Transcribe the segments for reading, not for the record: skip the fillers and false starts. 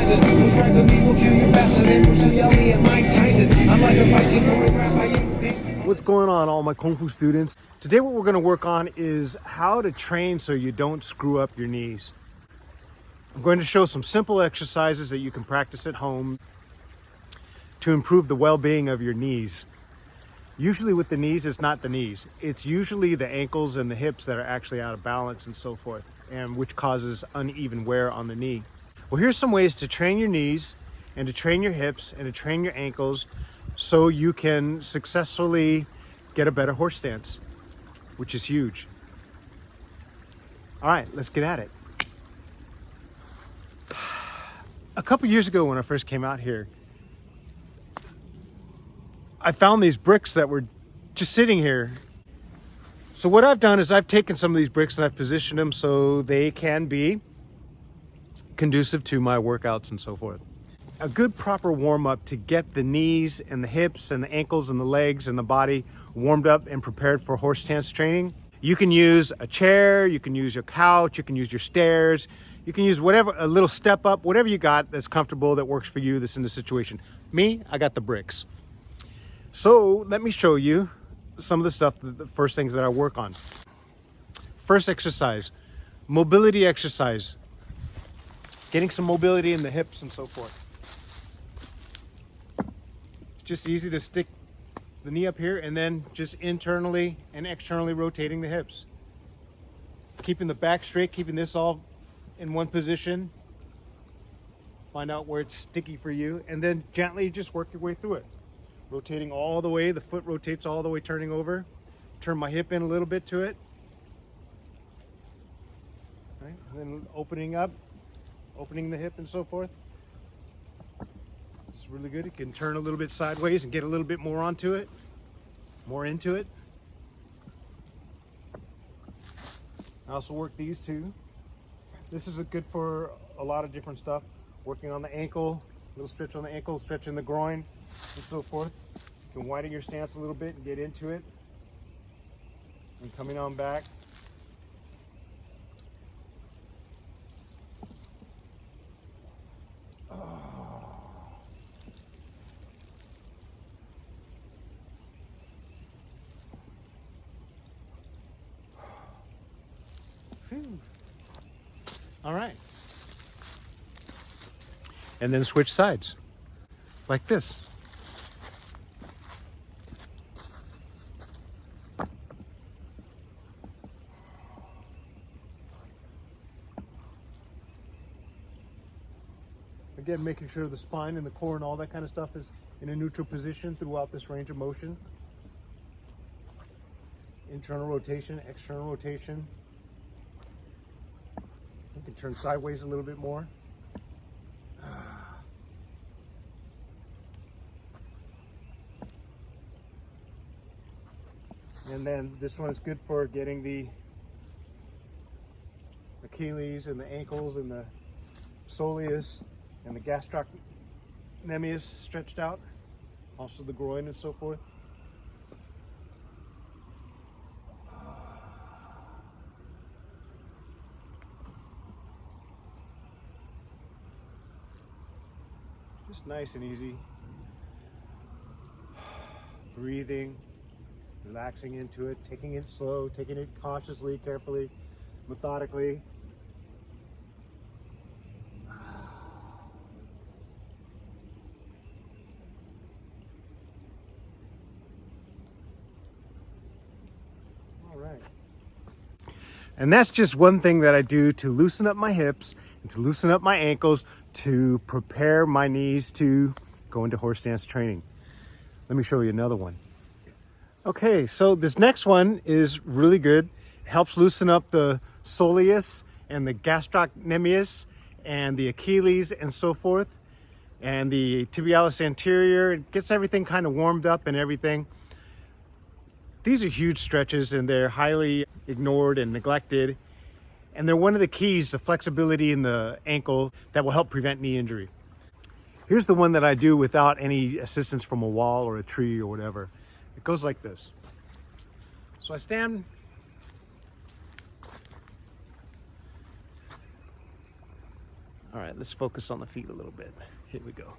poison. Who's right with me will kill you faster than Bruce Lee and Mike Tyson. I'm like a fighting choreographed by you. What's going on, all my Kung Fu students? Today what we're going to work on is how to train so you don't screw up your knees. I'm going to show some simple exercises that you can practice at home to improve the well-being of your knees. Usually with the knees, it's not the knees. It's usually the ankles and the hips that are actually out of balance and so forth, and which causes uneven wear on the knee. Well, here's some ways to train your knees and to train your hips and to train your ankles so you can successfully get a better horse stance, which is huge. All right, let's get at it. A couple years ago when I first came out here, I found these bricks that were just sitting here. So what I've done is I've taken some of these bricks and I've positioned them so they can be conducive to my workouts and so forth. A good proper warm-up to get the knees and the hips and the ankles and the legs and the body warmed up and prepared for horse stance training. You can use a chair, you can use your couch, you can use your stairs, you can use whatever, a little step up, whatever you got that's comfortable, that works for you, that's in the situation. Me, I got the bricks. So let me show you some of the stuff, the first things that I work on. First exercise, mobility exercise. Getting some mobility in the hips and so forth. It's just easy to stick the knee up here and then just internally and externally rotating the hips. Keeping the back straight, keeping this all in one position. Find out where it's sticky for you and then gently just work your way through it. Rotating all the way, the foot rotates all the way, turning over. Turn my hip in a little bit to it. Right? And then opening up, opening the hip and so forth. It's really good. You can turn a little bit sideways and get a little bit more onto it, more into it. I also work these two. This is good for a lot of different stuff. Working on the ankle, little stretch on the ankle, stretching the groin, and so forth. You can widen your stance a little bit and get into it. And coming on back. Whew. All right. And then switch sides, like this. Again, making sure the spine and the core and all that kind of stuff is in a neutral position throughout this range of motion. Internal rotation, external rotation. You can turn sideways a little bit more. And then this one is good for getting the Achilles and the ankles and the soleus and the gastrocnemius stretched out. Also the groin and so forth. Just nice and easy. Breathing. Relaxing into it, taking it slow, taking it cautiously, carefully, methodically. All right. And that's just one thing that I do to loosen up my hips and to loosen up my ankles to prepare my knees to go into horse stance training. Let me show you another one. Okay, so this next one is really good. It helps loosen up the soleus and the gastrocnemius and the Achilles and so forth, and the tibialis anterior. It gets everything kind of warmed up and everything. These are huge stretches and they're highly ignored and neglected. And they're one of the keys to flexibility in the ankle that will help prevent knee injury. Here's the one that I do without any assistance from a wall or a tree or whatever. It goes like this. So I stand All right, let's focus on the feet a little bit. Here we go.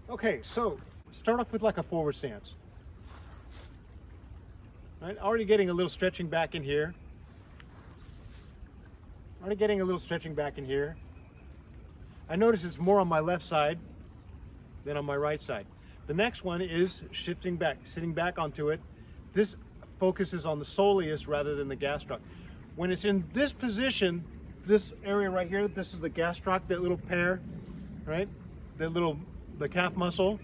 Okay, so start off with like a forward stance. All right, already getting a little stretching back in here. Already getting a little stretching back in here. I notice it's more on my left side than on my right side. The next one is shifting back, sitting back onto it. This focuses on the soleus rather than the gastroc. When it's in this position, this area right here, this is the gastroc, that little pair, right? The calf muscle,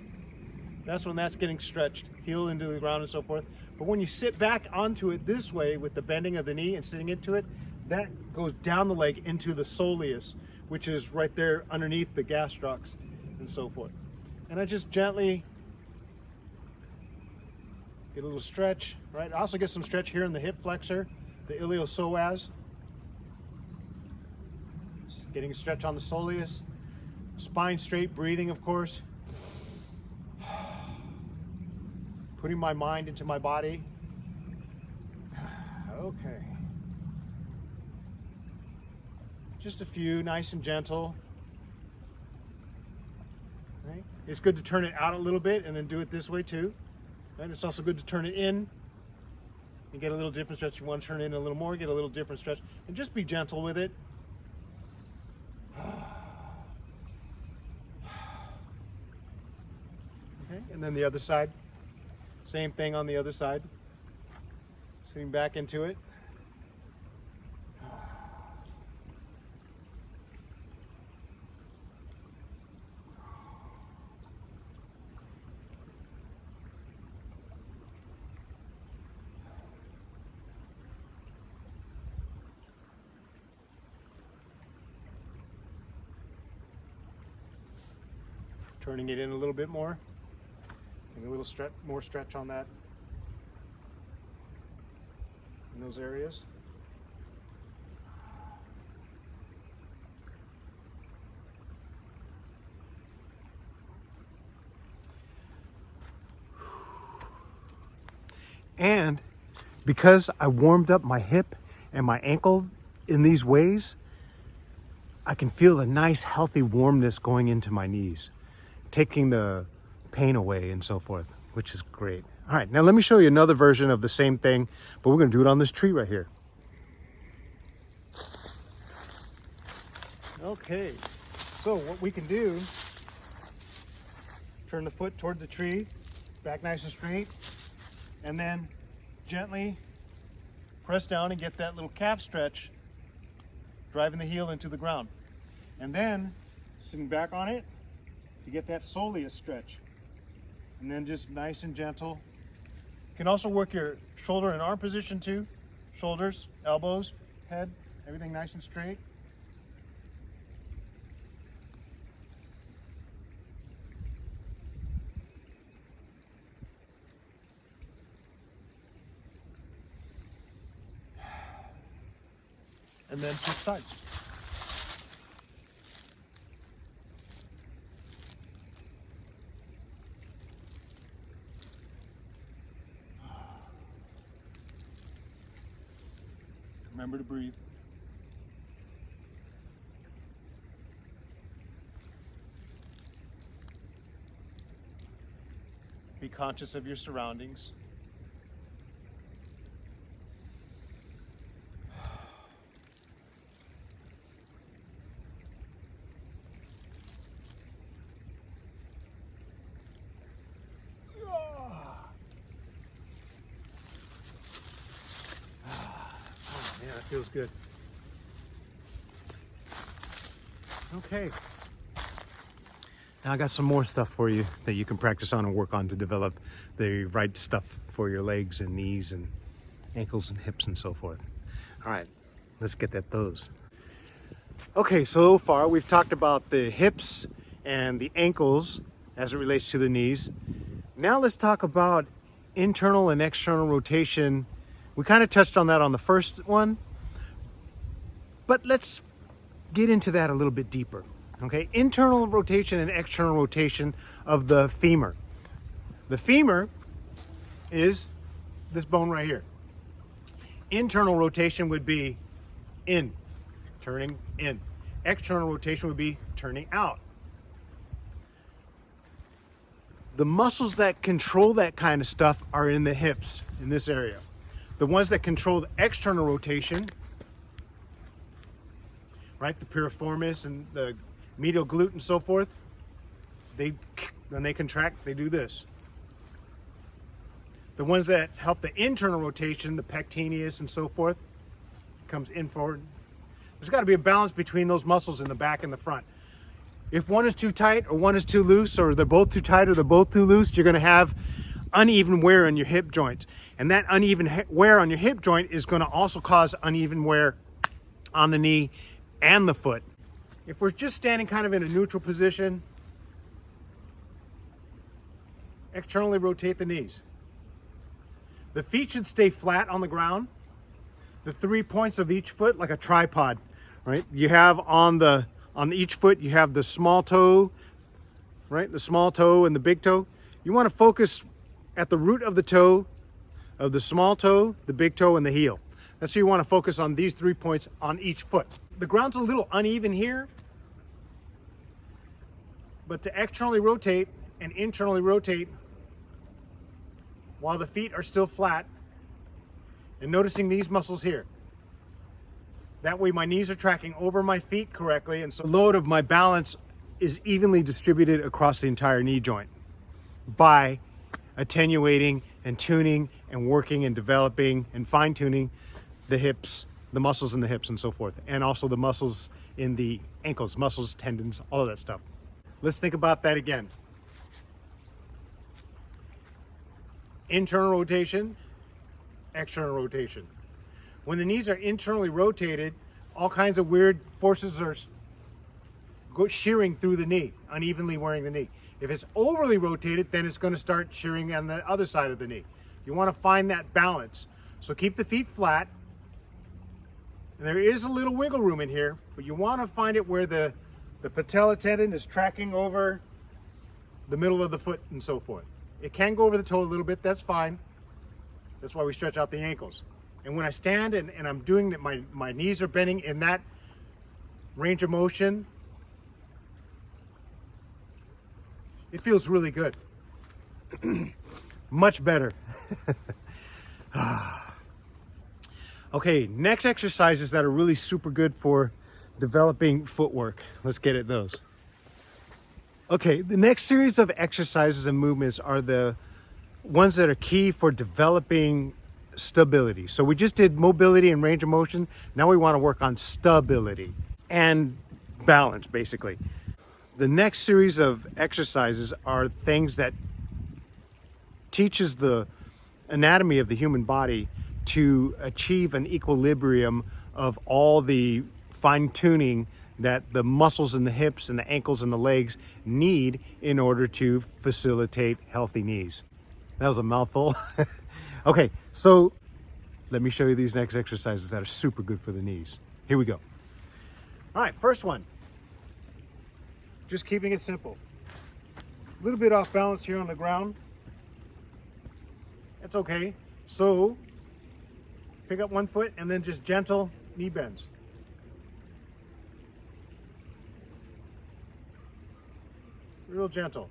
that's when that's getting stretched, heel into the ground and so forth. But when you sit back onto it this way with the bending of the knee and sitting into it, that goes down the leg into the soleus, which is right there underneath the gastrocs and so forth. And I just gently get a little stretch, right? I also get some stretch here in the hip flexor, the iliopsoas. Just getting a stretch on the soleus. Spine straight, breathing, of course. Putting my mind into my body. Okay. Just a few, nice and gentle. Right? It's good to turn it out a little bit and then do it this way too. Right? It's also good to turn it in and get a little different stretch. You want to turn it in a little more, get a little different stretch, and just be gentle with it. Okay, and then the other side. Same thing on the other side. Sitting back into it. Turning it in a little bit more. And a little more stretch on that, in those areas. And because I warmed up my hip and my ankle in these ways, I can feel a nice healthy warmness going into my knees, taking the pain away and so forth, which is great. All right, now let me show you another version of the same thing, but we're gonna do it on this tree right here. Okay, so what we can do, turn the foot toward the tree, back nice and straight, and then gently press down and get that little calf stretch, driving the heel into the ground. And then sitting back on it to get that soleus stretch. And then just nice and gentle. You can also work your shoulder and arm position too. Shoulders, elbows, head, everything nice and straight. And then switch sides. Remember to breathe. Be conscious of your surroundings. Yeah, that feels good. Okay. Now I got some more stuff for you that you can practice on and work on to develop the right stuff for your legs and knees and ankles and hips and so forth. All right, let's get at those. Okay, so far we've talked about the hips and the ankles as it relates to the knees. Now let's talk about internal and external rotation. We kind of touched on that on the first one, but let's get into that a little bit deeper. Okay, internal rotation and external rotation of the femur. The femur is this bone right here. Internal rotation would be in, turning in. External rotation would be turning out. The muscles that control that kind of stuff are in the hips, in this area. The ones that control the external rotation, right, the piriformis and the medial glute and so forth, when they contract, they do this. The ones that help the internal rotation, the pectineus and so forth, comes in forward. There's got to be a balance between those muscles in the back and the front. If one is too tight or one is too loose, or they're both too tight or they're both too loose, you're going to have uneven wear in your hip joint. And that uneven wear on your hip joint is going to also cause uneven wear on the knee and the foot. If we're just standing kind of in a neutral position, externally rotate the knees. The feet should stay flat on the ground. The 3 points of each foot like a tripod, right? You have on each foot, you have the small toe, right? The small toe and the big toe. You want to focus at the root of the toe, of the small toe, the big toe, and the heel. That's why you want to focus on these 3 points on each foot. The ground's a little uneven here, but to externally rotate and internally rotate while the feet are still flat, and noticing these muscles here. That way my knees are tracking over my feet correctly, and so the load of my balance is evenly distributed across the entire knee joint by attenuating and tuning and working and developing and fine-tuning the hips, the muscles in the hips and so forth, and also the muscles in the ankles, muscles, tendons, all of that stuff. Let's think about that again. Internal rotation, external rotation. When the knees are internally rotated, all kinds of weird forces are shearing through the knee, unevenly wearing the knee. If it's overly rotated, then it's going to start shearing on the other side of the knee. You want to find that balance. So keep the feet flat. And there is a little wiggle room in here, but you want to find it where the patella tendon is tracking over the middle of the foot and so forth. It can go over the toe a little bit, that's fine. That's why we stretch out the ankles. And when I stand and I'm doing that, my knees are bending in that range of motion, it feels really good. Much better. Okay, next exercises that are really super good for developing footwork. Let's get at those. Okay, the next series of exercises and movements are the ones that are key for developing stability. So we just did mobility and range of motion. Now we want to work on stability and balance, basically. The next series of exercises are things that teaches the anatomy of the human body to achieve an equilibrium of all the fine-tuning that the muscles in the hips and the ankles and the legs need in order to facilitate healthy knees. That was a mouthful. Okay, so let me show you these next exercises that are super good for the knees. Here we go. All right, first one. Just keeping it simple. A little bit off balance here on the ground. That's okay. So pick up one foot and then just gentle knee bends. Real gentle.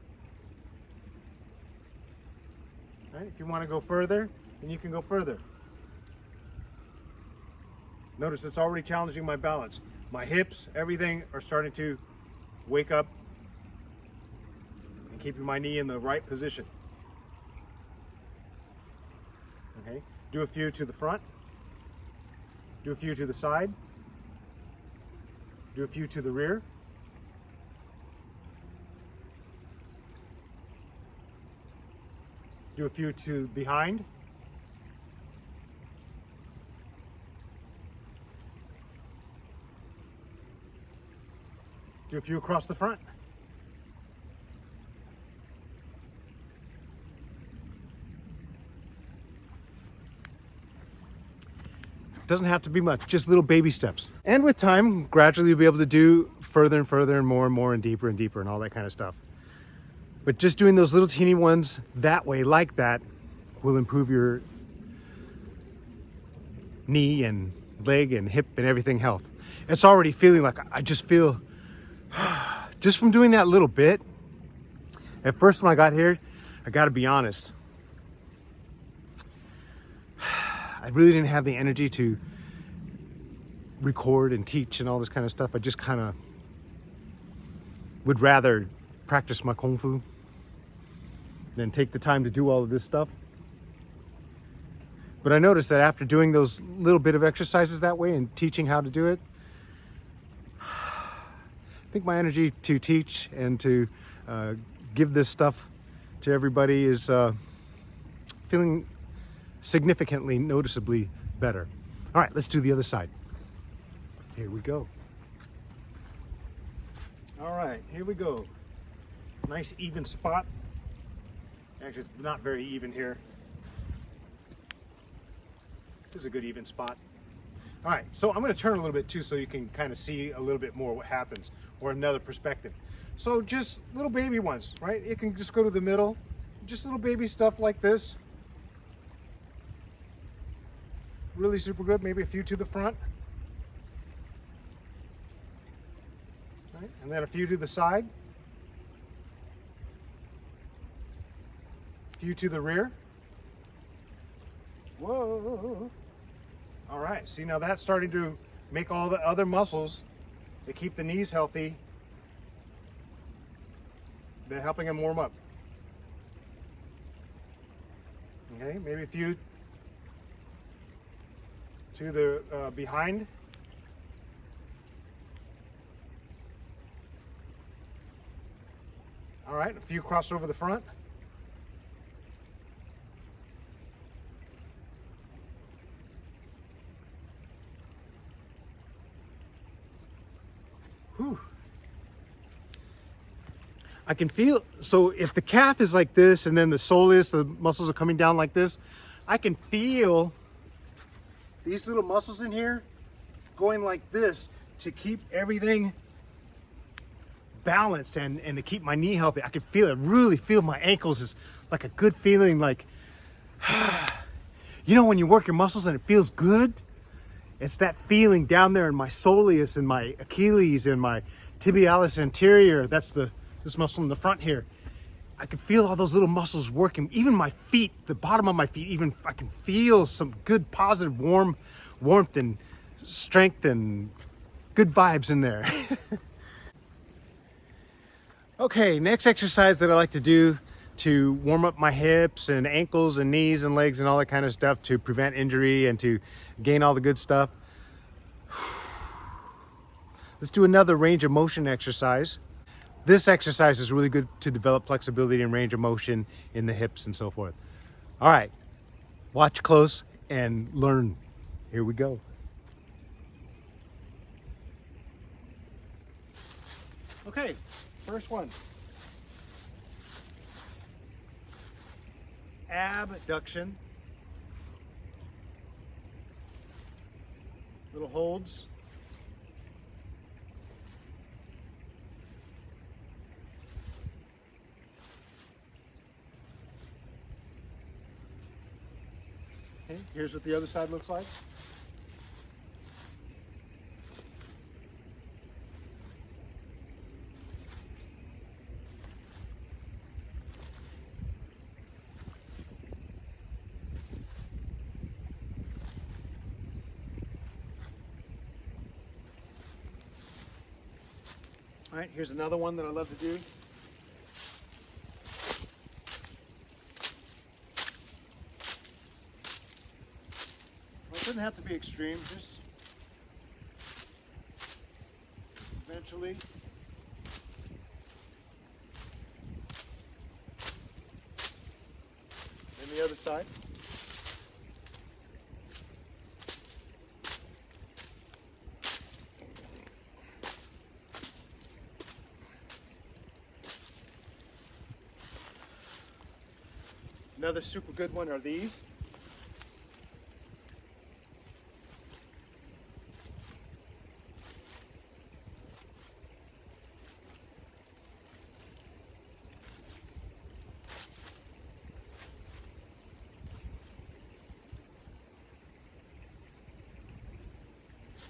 Right? If you want to go further, then you can go further. Notice it's already challenging my balance. My hips, everything are starting to wake up and keeping my knee in the right position. Okay, do a few to the front, do a few to the side, do a few to the rear. Do a few to behind. Do a few across the front. Doesn't have to be much, just little baby steps. And with time, gradually you'll be able to do further and further and more and deeper and all that kind of stuff. But just doing those little teeny ones that way, like that, will improve your knee and leg and hip and everything health. It's already feeling like I just feel, just from doing that little bit. At first when I got here, I gotta be honest, I really didn't have the energy to record and teach and all this kind of stuff. I just kind of would rather practice my kungfu than take the time to do all of this stuff. But I noticed that after doing those little bit of exercises that way and teaching how to do it, I think my energy to teach and to give this stuff to everybody is feeling significantly, noticeably better. All right, let's do the other side. Here we go. All right, here we go. Nice even spot. Actually, it's not very even here. This is a good even spot. All right, so I'm going to turn a little bit too so you can kind of see a little bit more what happens, or another perspective. So just little baby ones, right? You can just go to the middle, just little baby stuff like this. Really super good, maybe a few to the front. Right? And then a few to the side. A few to the rear. Whoa. All right, see now that's starting to make all the other muscles that keep the knees healthy. They're helping them warm up. Okay, maybe a few to the behind. All right, a few cross over the front. Whew. I can feel, so if the calf is like this and then the soleus, the muscles are coming down like this, I can feel these little muscles in here going like this to keep everything balanced and to keep my knee healthy. I can feel it, really feel my ankles is like a good feeling, like, you know, when you work your muscles and it feels good, it's that feeling down there in my soleus and my Achilles and my tibialis anterior. That's this muscle in the front here. I can feel all those little muscles working. Even my feet, the bottom of my feet, even I can feel some good positive warmth and strength and good vibes in there. Okay, next exercise that I like to do to warm up my hips and ankles and knees and legs and all that kind of stuff to prevent injury and to gain all the good stuff. Let's do another range of motion exercise. This exercise is really good to develop flexibility and range of motion in the hips and so forth. All right, watch close and learn. Here we go. Okay, first one. Abduction. Little holds. Okay, here's what the other side looks like. All right, here's another one that I love to do. Well, it doesn't have to be extreme, just eventually. And the other side. Another super good one are these.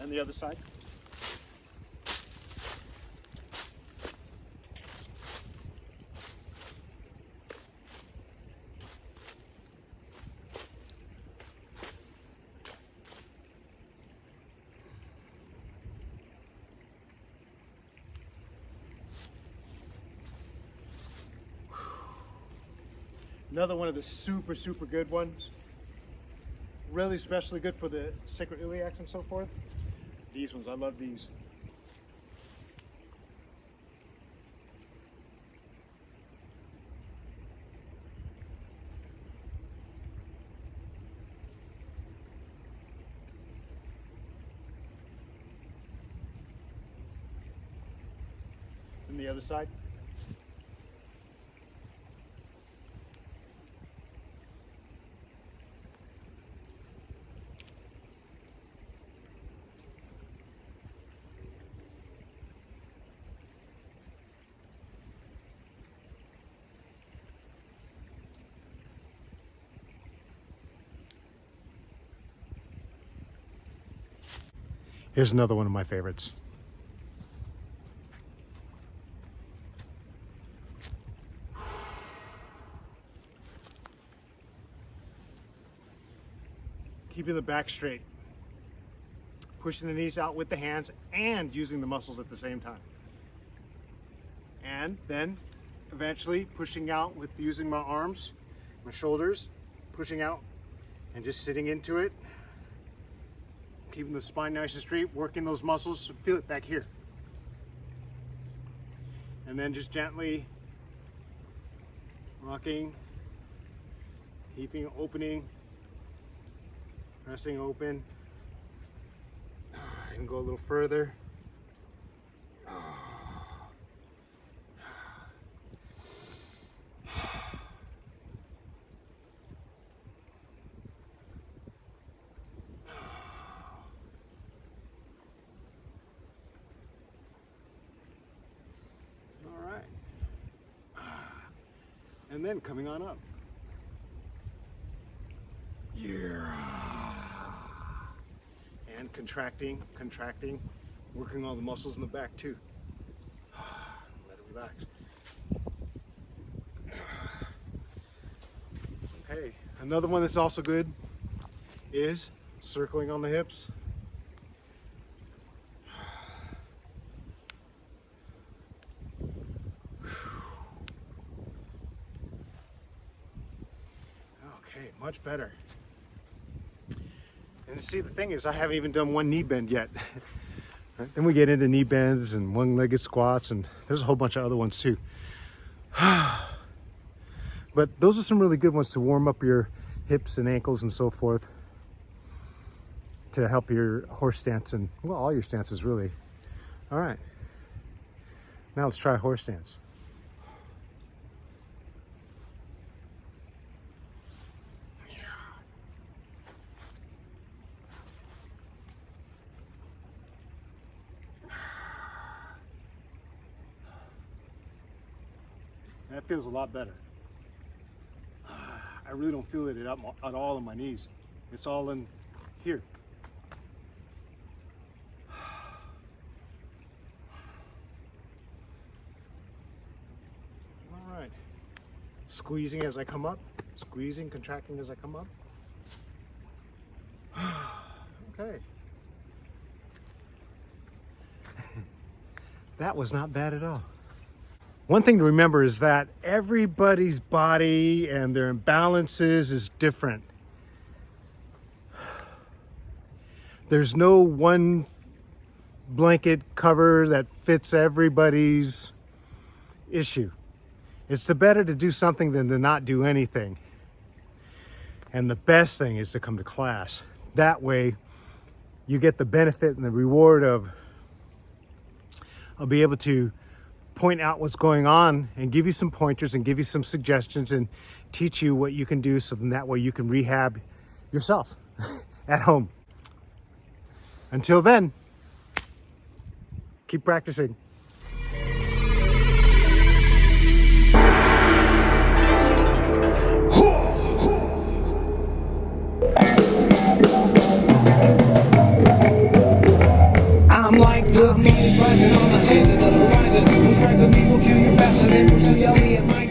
And the other side. Another one of the super, super good ones. Really especially good for the sacroiliacs and so forth. These ones, I love these. And the other side. Here's another one of my favorites. Keeping the back straight. Pushing the knees out with the hands and using the muscles at the same time. And then eventually pushing out with using my arms, my shoulders, pushing out and just sitting into it. Keeping the spine nice and straight, working those muscles, feel it back here. And then just gently rocking, heaving, opening, pressing open. And go a little further. And then coming on up. Yeah. And contracting, working all the muscles in the back too. Let it relax. Okay, another one that's also good is circling on the hips. Okay, much better. And see, the thing is, I haven't even done one knee bend yet. Right? Then we get into knee bends and one-legged squats, and there's a whole bunch of other ones too. But those are some really good ones to warm up your hips and ankles and so forth, to help your horse stance and, well, all your stances really. All right, now let's try horse stance. That feels a lot better. I really don't feel it at all in my knees. It's all in here. All right. Squeezing as I come up. Squeezing, contracting as I come up. Okay. That was not bad at all. One thing to remember is that everybody's body and their imbalances is different. There's no one blanket cover that fits everybody's issue. It's better to do something than to not do anything. And the best thing is to come to class. That way you get the benefit and the reward of be able to point out what's going on and give you some pointers and give you some suggestions and teach you what you can do, so then that way you can rehab yourself at home. Until then, keep practicing. sun is rising on the edge of the horizon. Who's right with me will kill you faster than Bruce Lee and Mike